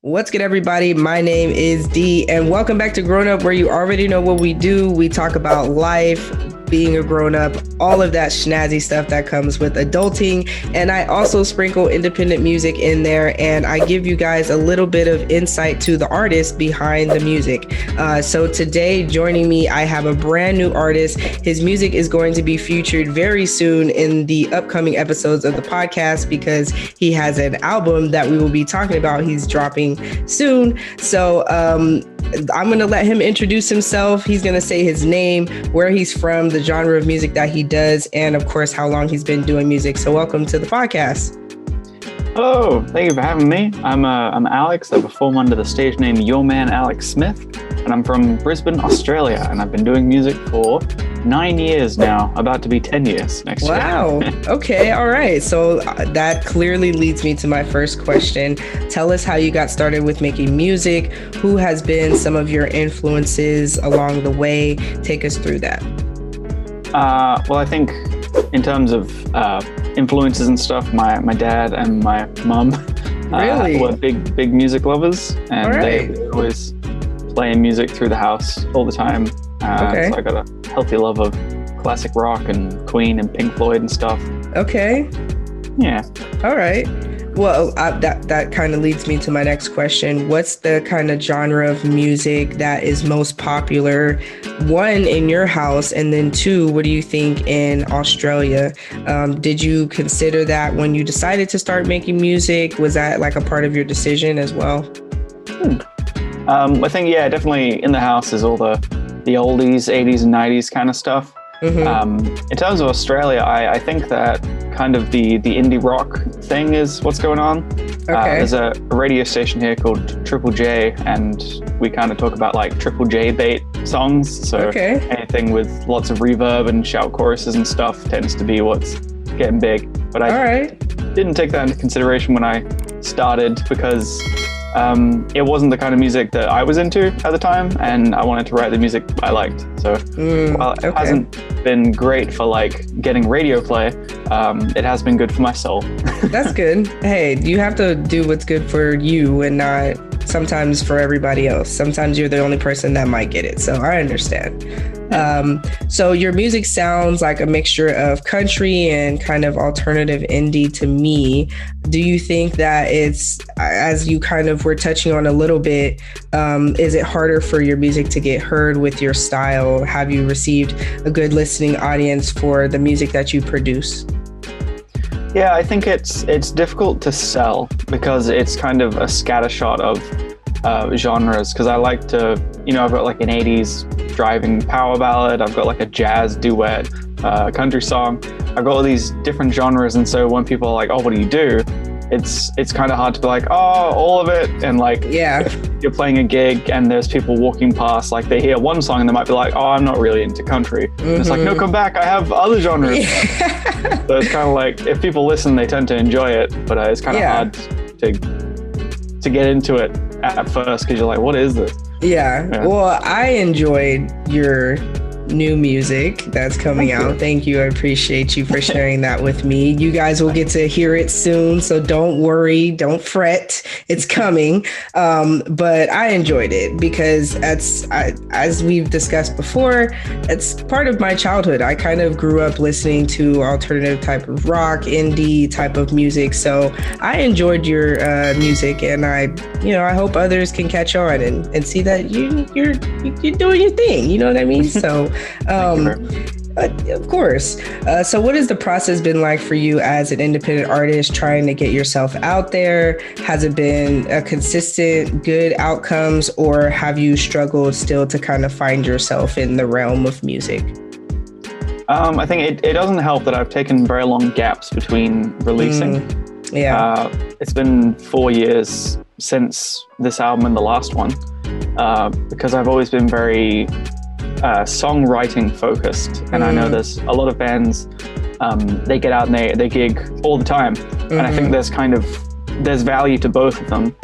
What's good, everybody? My name is Dee, and welcome back to Grown Up, where you already know what we do. We talk about life, being a grown up, all of that snazzy stuff that comes with adulting. And I also sprinkle independent music in there, and I give you guys a little bit of insight to the artist behind the music. So today, joining me, I have a brand new artist. His music is going to be featured very soon in the upcoming episodes of the podcast because he has an album that we will be talking about. He's dropping soon. So I'm going to let him introduce himself. He's going to say his name, where he's from, the genre of music that he does, and of course, how long he's been doing music. So welcome to the podcast. Hello, thank you for having me. I'm Alex. I perform under the stage name Your Man Alex Smith, and I'm from Brisbane, Australia, and I've been doing music for 9 years now, about to be 10 years next year. Wow. Okay. All right. So that clearly leads me to my first question. Tell us how you got started with making music. Who has been some of your influences along the way? Take us through that. Well, I think in terms of influences and stuff, my dad and my mum were big music lovers, and they were always playing music through the house all the time. So I got a healthy love of classic rock and Queen and Pink Floyd and stuff. Okay. Yeah. All right. Well, that kind of leads me to my next question. What's the kind of genre of music that is most popular, one, in your house, and then two, what do you think in Australia? Did you consider that when you decided to start making music? Was that like a part of your decision as well? I think, yeah, definitely in the house is all the oldies, 80s and 90s kind of stuff. Mm-hmm. In terms of Australia, I think that kind of the indie rock thing is what's going on. There's a radio station here called Triple J, and we kind of talk about like Triple J bait songs. So anything with lots of reverb and shout choruses and stuff tends to be what's getting big. But I didn't take that into consideration when I started because it wasn't the kind of music that I was into at the time, and I wanted to write the music I liked. So while it hasn't been great for like getting radio play, it has been good for my soul. That's good. Hey, you have to do what's good for you and not sometimes for everybody else. Sometimes you're the only person that might get it. So I understand. So your music sounds like a mixture of country and kind of alternative indie to me. Do you think that it's, as you kind of were touching on a little bit, is it harder for your music to get heard with your style? Have you received a good listening audience for the music that you produce? Yeah, I think it's difficult to sell because it's kind of a scattershot of genres, because I like to, I've got like an 80s driving power ballad, I've got like a jazz duet, country song, I've got all these different genres, and so when people are like, oh, what do you do? It's kind of hard to be like, oh, all of it, and like if you're playing a gig and there's people walking past, like they hear one song and they might be like, oh, I'm not really into country. Mm-hmm. And it's like, no, come back, I have other genres. So it's kind of like, if people listen, they tend to enjoy it, but it's kind of hard to get into it at first because you're like, what is this? Yeah. Well, I enjoyed your new music that's coming out. Thank you. I appreciate you for sharing that with me. You guys will get to hear it soon, so don't worry, don't fret. It's coming. But I enjoyed it because as we've discussed before, it's part of my childhood. I kind of grew up listening to alternative type of rock, indie type of music. So I enjoyed your music, and I hope others can catch on and see that you're doing your thing. You know what I mean? So of course. So what has the process been like for you as an independent artist trying to get yourself out there? Has it been a consistent good outcomes, or have you struggled still to kind of find yourself in the realm of music? I think it doesn't help that I've taken very long gaps between releasing. It's been 4 years since this album and the last one, because I've always been very songwriting focused, and I know there's a lot of bands, they get out and they gig all the time, and I think there's value to both of them.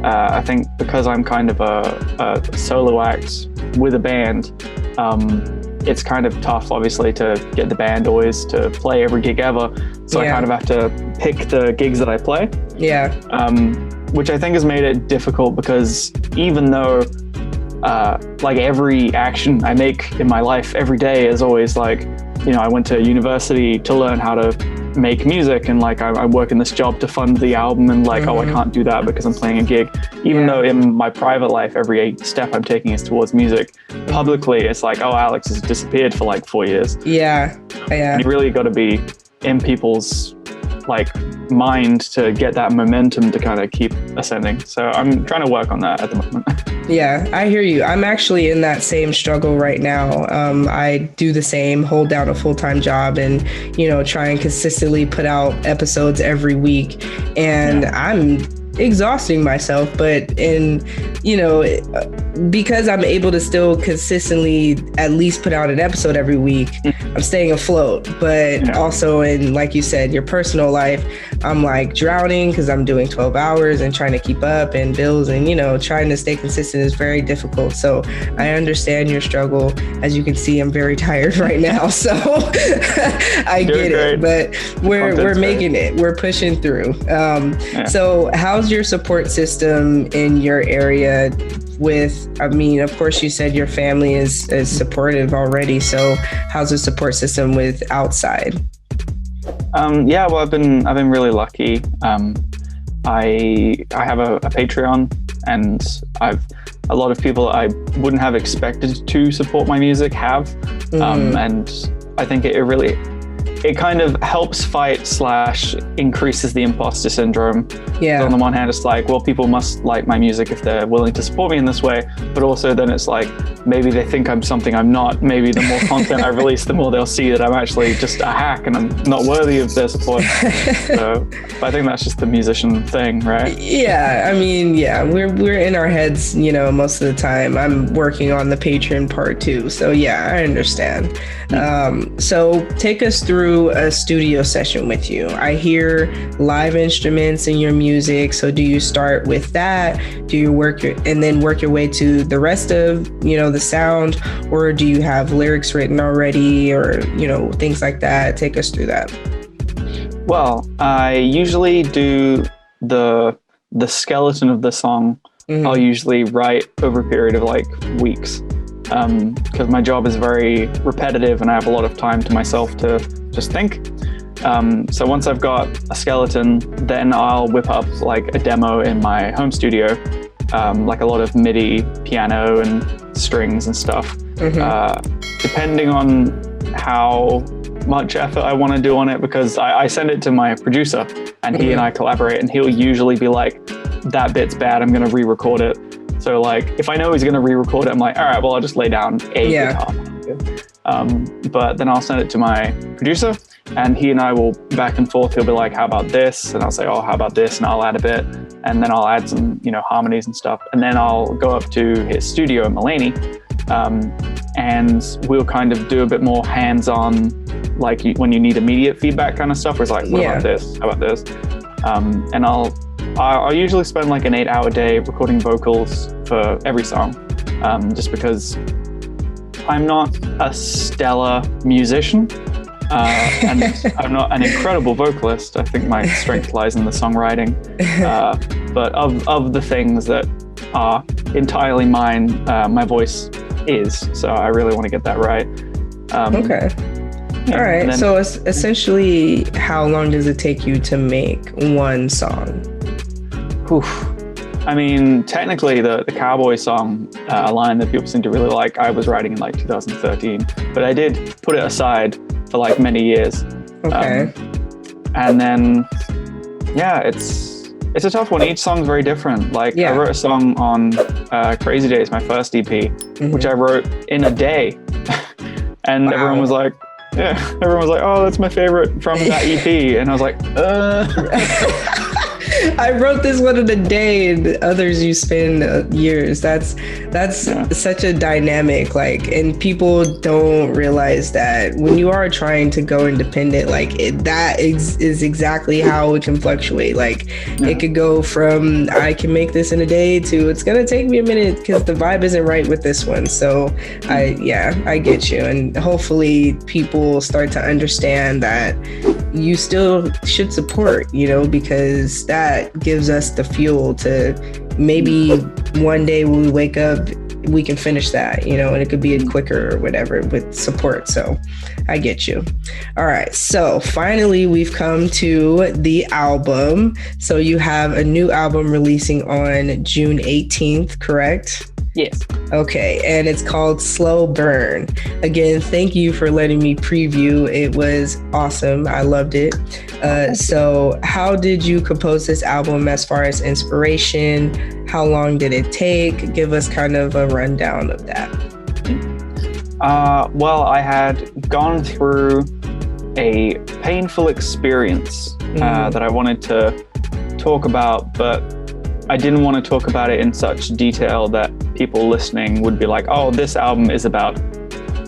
I think because I'm kind of a solo act with a band, it's kind of tough, obviously, to get the band always to play every gig ever. So I kind of have to pick the gigs that I play. which I think has made it difficult, because even though like every action I make in my life every day is always like, you know, I went to university to learn how to make music, and like I work in this job to fund the album, and like, oh, I can't do that because I'm playing a gig. Even though in my private life, every step I'm taking is towards music, publicly it's like, oh, Alex has disappeared for like 4 years. And you really got to be in people's like mind to get that momentum to kind of keep ascending. So I'm trying to work on that at the moment. Yeah, I hear you. I'm actually in that same struggle right now. I do the same, hold down a full-time job, and, you know, try and consistently put out episodes every week. And I'm exhausting myself, but because I'm able to still consistently at least put out an episode every week, I'm staying afloat. But also in, like you said, your personal life, I'm like drowning because I'm doing 12 hours and trying to keep up, and bills, and, you know, trying to stay consistent is very difficult. So I understand your struggle. As you can see, I'm very tired right now, so I get it, but we're making it. We're pushing through. So how's your support system in your area? I mean, of course, you said your family is supportive already. So how's the support system with outside? Well, I've been really lucky. I have a Patreon, and a lot of people I wouldn't have expected to support my music have. And I think it kind of helps fight / increases the imposter syndrome. So on the one hand, it's like, well, people must like my music if they're willing to support me in this way. But also then it's like, maybe they think I'm something I'm not. Maybe the more content I release, the more they'll see that I'm actually just a hack and I'm not worthy of their support. So I think that's just the musician thing, right? Yeah, I mean, we're in our heads, you know, most of the time. I'm working on the Patreon part too. So yeah, I understand. So take us through a studio session with you. I hear live instruments in your music. So do you start with that? Do you work your way to the rest of, you know, the sound, or do you have lyrics written already, or, you know, things like that? Take us through that. Well, I usually do the skeleton of the song. I'll usually write over a period of like weeks. Because my job is very repetitive and I have a lot of time to myself to just think. So once I've got a skeleton, then I'll whip up like a demo in my home studio, like a lot of MIDI piano and strings and stuff. Depending on how much effort I want to do on it, because I send it to my producer and he and I collaborate, and he'll usually be like, that bit's bad, I'm going to re-record it. So like, if I know he's going to re-record it, I'm like, all right, well, I'll just lay down a guitar. But then I'll send it to my producer, and he and I will back and forth. He'll be like, how about this? And I'll say, oh, how about this? And I'll add a bit, and then I'll add some, you know, harmonies and stuff. And then I'll go up to his studio in Mulaney, and we'll kind of do a bit more hands-on, like when you need immediate feedback kind of stuff, where it's like, what about this? How about this? And I'll usually spend like an 8-hour day recording vocals for every song, just because I'm not a stellar musician, and I'm not an incredible vocalist. I think my strength lies in the songwriting. But of the things that are entirely mine, my voice is. So I really want to get that right. Okay. All right. Then, so essentially, how long does it take you to make one song? I mean, technically, the Cowboy song, a line that people seem to really like, I was writing in like 2013, but I did put it aside for like many years. Okay. And then, it's a tough one. Each song's very different. Like I wrote a song on Crazy Days, my first EP, which I wrote in a day, and everyone was like, oh, that's my favorite from that EP. And I was like, I wrote this one in a day, and others you spend years. That's such a dynamic, like, and people don't realize that when you are trying to go independent, like that is exactly how it can fluctuate. Like it could go from I can make this in a day to it's gonna take me a minute because the vibe isn't right with this one. So I get you, and hopefully people start to understand that you still should support, you know, because that that gives us the fuel to maybe one day when we wake up, we can finish that, you know, and it could be quicker or whatever with support. So I get you. All right. So finally, we've come to the album. So you have a new album releasing on June 18th, correct? Yes. Okay, and it's called Slow Burn. Again, thank you for letting me preview. It was awesome. I loved it. So how did you compose this album as far as inspiration? How long did it take? Give us kind of a rundown of that. Well, I had gone through a painful experience that I wanted to talk about, but I didn't want to talk about it in such detail that people listening would be like, oh, this album is about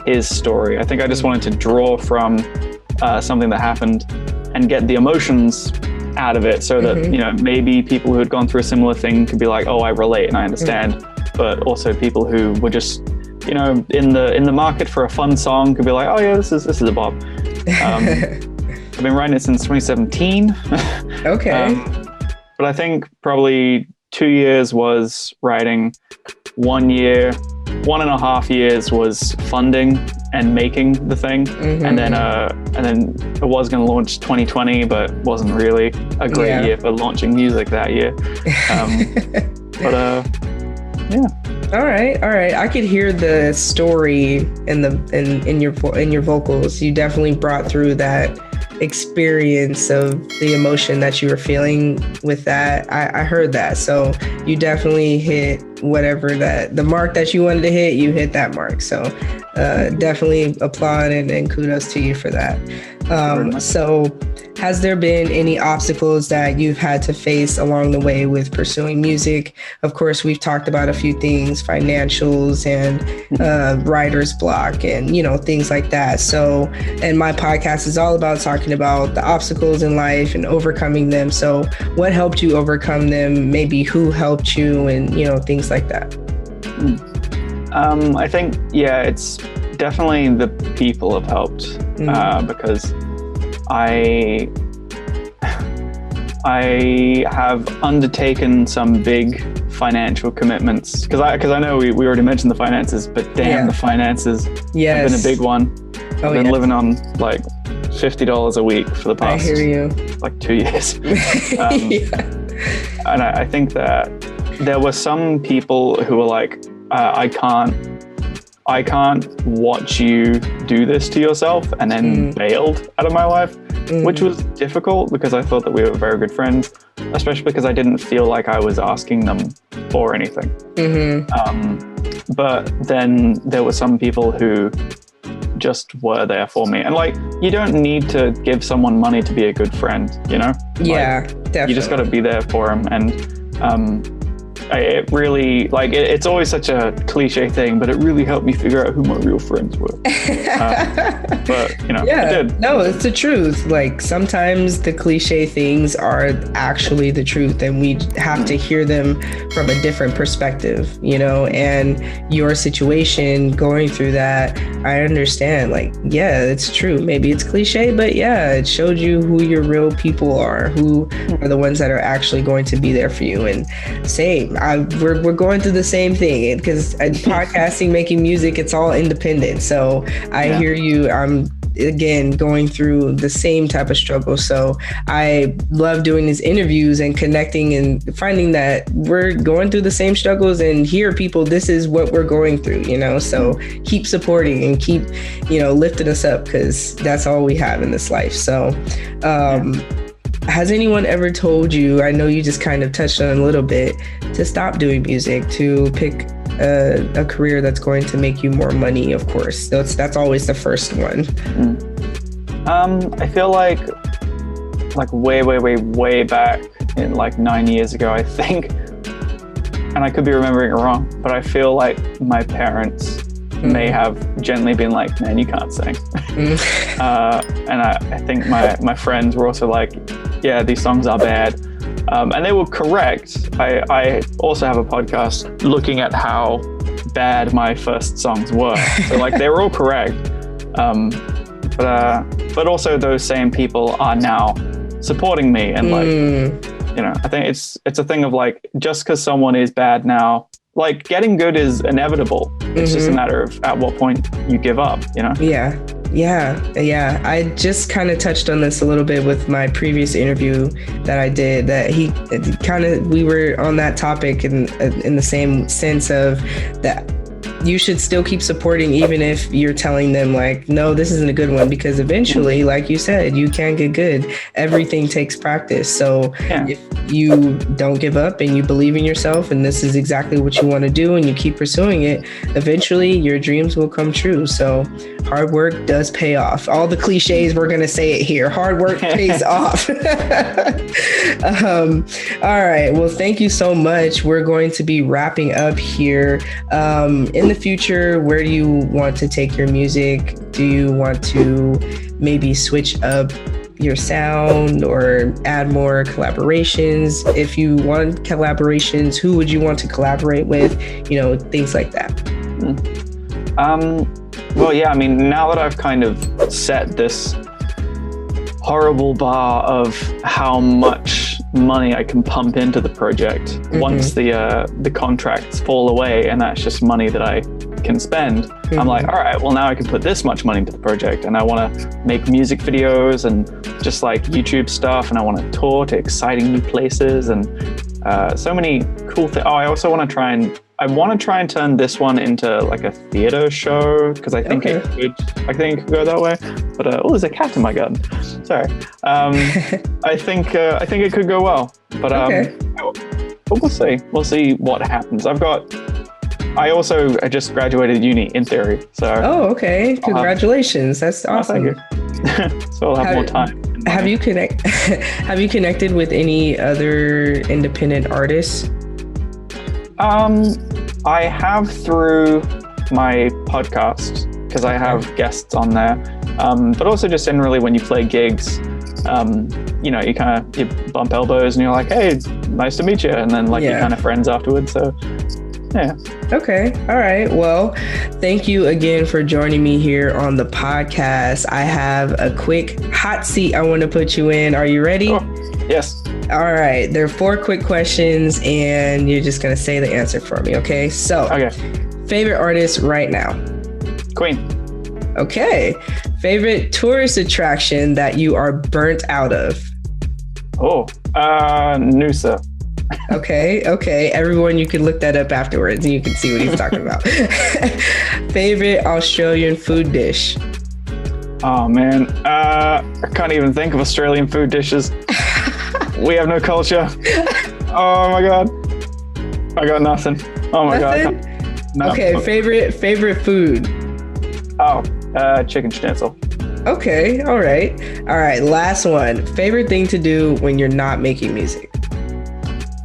his story. I think I just wanted to draw from something that happened and get the emotions out of it so that, you know, maybe people who had gone through a similar thing could be like, oh, I relate and I understand. But also people who were just, you know, in the market for a fun song could be like, oh yeah, this is a bop. I've been writing it since 2017. Okay. But I think probably 2 years was writing, 1 year, 1.5 years was funding and making the thing. And then it was going to launch 2020, but wasn't really a great year for launching music that year. Yeah. All right. I could hear the story in your vocals. You definitely brought through that experience of the emotion that you were feeling with that. I heard that. So you definitely hit whatever the mark that you wanted to hit, you hit that mark. So definitely applaud and kudos to you for that. So has there been any obstacles that you've had to face along the way with pursuing music? Of course, we've talked about a few things, financials and writer's block and, you know, things like that. So, and my podcast is all about talking about the obstacles in life and overcoming them. So what helped you overcome them? Maybe who helped you and, you know, things like that. I think, it's definitely the people have helped because I have undertaken some big financial commitments because I know we already mentioned the finances, but damn, the finances have been a big one. I've been living on like $50 a week for the past 2 years. And I think that there were some people who were like, I can't watch you do this to yourself, and then bailed out of my life, which was difficult because I thought that we were very good friends, especially because I didn't feel like I was asking them for anything. But then there were some people who just were there for me. And like, you don't need to give someone money to be a good friend, you know? Definitely. You just got to be there for them. And it really, like, it's always such a cliche thing, but it really helped me figure out who my real friends were. But, you know, it did. No, it's the truth. Like, sometimes the cliche things are actually the truth, and we have to hear them from a different perspective, you know, and your situation going through that, I understand. Like, it's true. Maybe it's cliche, but it showed you who your real people are, who are the ones that are actually going to be there for you. And same. We're going through the same thing because podcasting, making music, it's all independent. So I hear you. I'm again going through the same type of struggle. So I love doing these interviews and connecting and finding that we're going through the same struggles and hear people, this is what we're going through, you know, so keep supporting and keep, you know, lifting us up because that's all we have in this life. So, has anyone ever told you, I know you just kind of touched on it a little bit, to stop doing music, to pick a career that's going to make you more money, of course. That's always the first one. I feel like way back in like 9 years ago, I think, and I could be remembering it wrong, but I feel like my parents may have gently been like, man, you can't sing. And I think my friends were also like, yeah, these songs are bad. And they were correct. I also have a podcast looking at how bad my first songs were. So like, they were all correct. But also those same people are now supporting me and like, you I think it's a thing of like, just because someone is bad now, like getting good is inevitable. It's just a matter of at what point you give up, Yeah. I just kind of touched on this a little bit with my previous interview that I did, that we were on that topic in the same sense of that you should still keep supporting, even if you're telling them like, no, this isn't a good one, because eventually, like you said, you can get good. Everything takes practice. So if you don't give up and you believe in yourself and this is exactly what you want to do and you keep pursuing it, eventually your dreams will come true. So hard work does pay off. All the cliches, we're going to say it here. Hard work pays off. All right. Well, thank you so much. We're going to be wrapping up here. In the future, where do you want to take your music? Do you want to maybe switch up your sound or add more collaborations? If you want collaborations, who would you want to collaborate with? Things like that. Well, yeah, I mean, now that I've kind of set this horrible bar of how much money I can pump into the project once the contracts fall away, and that's just money that I can spend. I'm like, all right, well, now I can put this much money into the project, and I want to make music videos and just like YouTube stuff, and I want to tour to exciting new places and so many cool things. Oh, I also want to try and turn this one into like a theater show, because I think it could go that way. But there's a cat in my garden. Sorry. I think it could go well. But we'll see. We'll see what happens. I just graduated uni in theory. So. Oh, okay. Congratulations. That's awesome. Thank you. So I'll have more time. Have you connected with any other independent artists? I have through my podcast, because I have guests on there. But also just generally when you play gigs, you bump elbows and you're like, hey, nice to meet you. And then you're kind of friends afterwards. So yeah. Okay. All right. Well, thank you again for joining me here on the podcast. I have a quick hot seat I want to put you in. Are you ready? Oh, yes. All right. There are 4 quick questions and you're just going to say the answer for me. Okay. So, favorite artist right now? Queen. Okay. Favorite tourist attraction that you are burnt out of? Noosa. Okay. Everyone, you can look that up afterwards and you can see what he's talking about. Favorite Australian food dish? Oh, man. I can't even think of Australian food dishes. We have no culture. Oh, my God. I got nothing. Oh, my God. No. Okay, favorite food? Chicken schnitzel. Okay, all right. Last one. Favorite thing to do when you're not making music?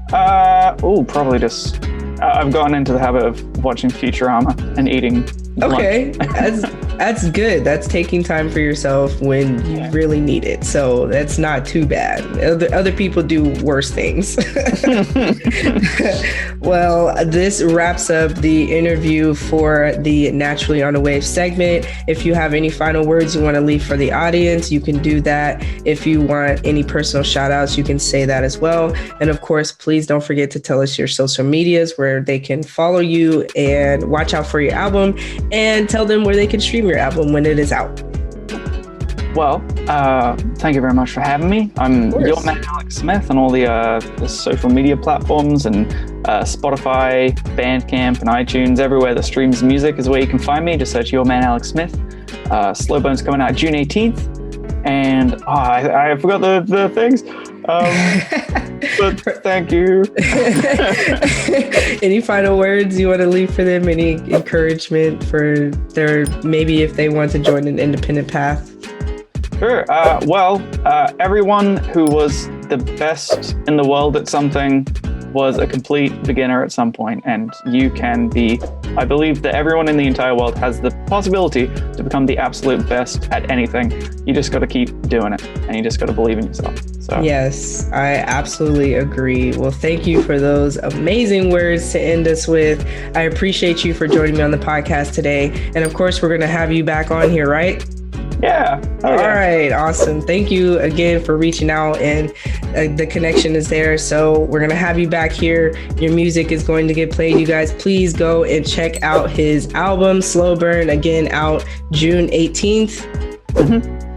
Probably just I've gotten into the habit of watching Futurama and eating Okay, that's good. That's taking time for yourself when you really need it. So that's not too bad. Other people do worse things. Well, this wraps up the interview for the Naturally on a Wave segment. If you have any final words you want to leave for the audience, you can do that. If you want any personal shout outs, you can say that as well. And of course, please don't forget to tell us your social medias where they can follow you and watch out for your album, and tell them where they can stream your album when it is out. Well, thank you very much for having me. I'm your man, Alex Smith, on all the social media platforms, and Spotify, Bandcamp, and iTunes. Everywhere that streams music is where you can find me. Just search Your Man, Alex Smith. Slow Bone's coming out June 18th. And I forgot the things. But thank you. Any final words you want to leave for them? Any encouragement for their, maybe if they want to join an independent path? Sure. Everyone who was the best in the world at something was a complete beginner at some point, and you can be. I believe that everyone in the entire world has the possibility to become the absolute best at anything. You just got to keep doing it, and you just got to believe in yourself. So. Yes, I absolutely agree. Well, thank you for those amazing words to end us with. I appreciate you for joining me on the podcast today. And of course, we're going to have you back on here, right? Yeah. All right. Awesome. Thank you again for reaching out, and the connection is there. So we're going to have you back here. Your music is going to get played. You guys, please go and check out his album, Slow Burn, again, out June 18th.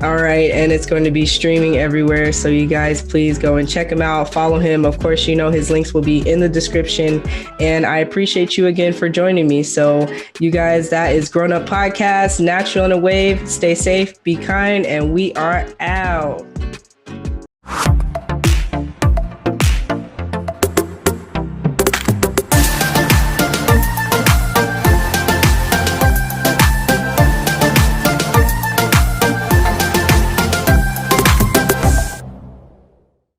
All right. And it's going to be streaming everywhere. So you guys, please go and check him out. Follow him. Of course, you know, his links will be in the description. And I appreciate you again for joining me. So you guys, that is Grown Up Podcast, Natural in a Wave. Stay safe, be kind, and we are out.